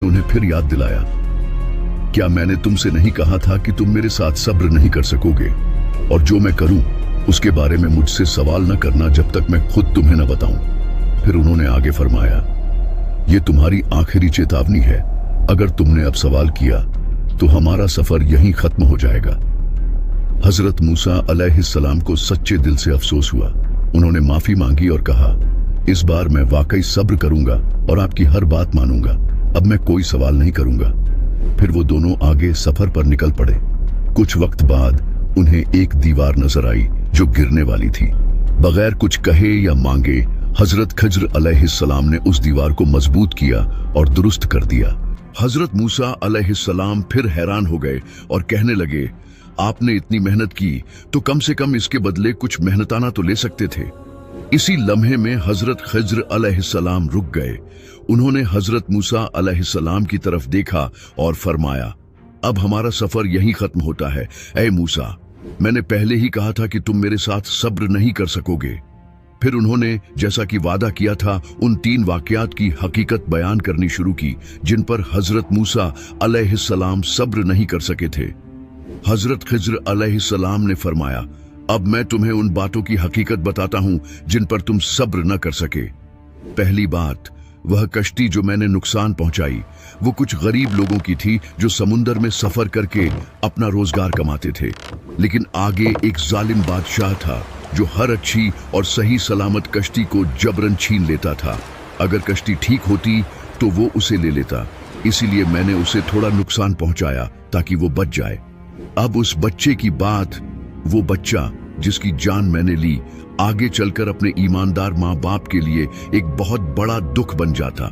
उन्हें फिर याद दिलाया, क्या मैंने तुमसे नहीं कहा था कि तुम मेरे साथ सब्र नहीं कर सकोगे, और जो मैं करूं उसके बारे में मुझसे सवाल न करना जब तक मैं खुद तुम्हें न बताऊं। फिर उन्होंने आगे फरमाया, ये तुम्हारी आखिरी चेतावनी है, अगर तुमने अब सवाल किया तो हमारा सफर यहीं खत्म हो जाएगा। हजरत मूसा अलैहिस्सलाम को सच्चे दिल से अफसोस हुआ। उन्होंने माफी मांगी और कहा, इस बार मैं वाकई सब्र करूंगा और आपकी हर बात मानूंगा, अब मैं कोई सवाल नहीं करूंगा। फिर वो दोनों आगे सफर पर निकल पड़े। कुछ वक्त बाद उन्हें एक दीवार नजर आई जो गिरने वाली थी। बगैर कुछ कहे या मांगे हजरत खज्र अलैहिस्सलाम ने उस दीवार को मजबूत किया और दुरुस्त कर दिया। हजरत मूसा अलैहिस्सलाम फिर हैरान हो गए और कहने लगे, आपने इतनी मेहनत की तो कम से कम इसके बदले कुछ मेहनताना तो ले सकते थे। इसी लम्हे में हजरत खज्र अलैहिस्सलाम रुक गए। उन्होंने हजरत मूसा अलैहिस्सलाम की तरफ देखा और फरमाया, अब हमारा सफर यहीं खत्म होता है। ऐ मूसा, मैंने पहले ही कहा था कि तुम मेरे साथ सब्र नहीं कर सकोगे। फिर उन्होंने जैसा कि वादा किया था उन 3 वाकयात की हकीकत बयान करनी शुरू की जिन पर हजरत मूसा अलैहिस्सलाम सब्र नहीं कर सके थे। हजरत खज्र अलैहिस्सलाम ने फरमाया, अब मैं तुम्हें उन बातों की हकीकत बताता हूं जिन पर तुम सब्र न कर सके। पहली बात, वह कश्ती जो मैंने नुकसान पहुंचाई वो कुछ गरीब लोगों की थी जो समुंदर में सफर करके अपना रोजगार कमाते थे, लेकिन आगे एक जालिम बादशाह था जो हर अच्छी और सही सलामत कश्ती को जबरन छीन लेता था। अगर कश्ती ठीक होती तो वो उसे ले लेता, इसीलिए मैंने उसे थोड़ा नुकसान पहुंचाया ताकि वो बच जाए। अब उस बच्चे की बात, वो बच्चा जिसकी जान मैंने ली आगे चलकर अपने ईमानदार माँ बाप के लिए एक बहुत बड़ा दुख बन जाता।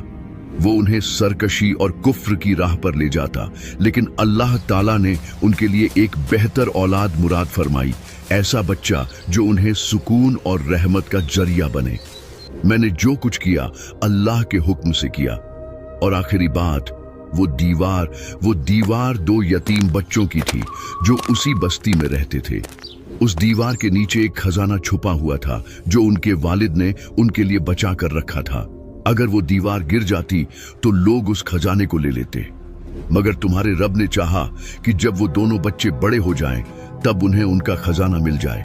वो उन्हें सरकशी और कुफ्र की राह पर ले जाता, लेकिन अल्लाह ताला ने उनके लिए एक बेहतर औलाद मुराद फरमाई, ऐसा बच्चा जो उन्हें सुकून और रहमत का जरिया बने। मैंने जो कुछ किया अल्लाह के हुक्म से किया। और आखिरी बात, वो दीवार 2 यतीम बच्चों की थी जो उसी बस्ती में रहते थे। उस दीवार के नीचे एक खजाना छुपा हुआ था जो उनके वालिद ने उनके लिए बचा कर रखा था। अगर वो दीवार गिर जाती तो लोग उस खजाने को ले लेते, मगर तुम्हारे रब ने चाहा कि जब वो दोनों बच्चे बड़े हो जाएं तब उन्हें उनका खजाना मिल जाए,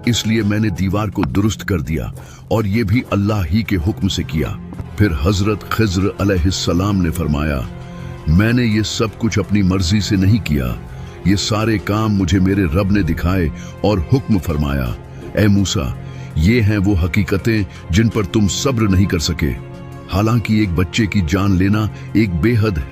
इसलिए मैंने दीवार को दुरुस्त कर दिया और ये भी अल्लाह ही के हुक्म से किया। फिर हजरत खज्र अलैहिस्सलाम ने फरमाया, मैंने ये सब कुछ अपनी मर्जी से नहीं किया, ये सारे काम मुझे मेरे रब ने दिखाए और हुक्म फरमाया। ऐ मूसा, ये हैं वो हकीकतें जिन पर तुम सब्र नहीं कर सके। हालांकि एक बच्चे की जान लेना एक बेहद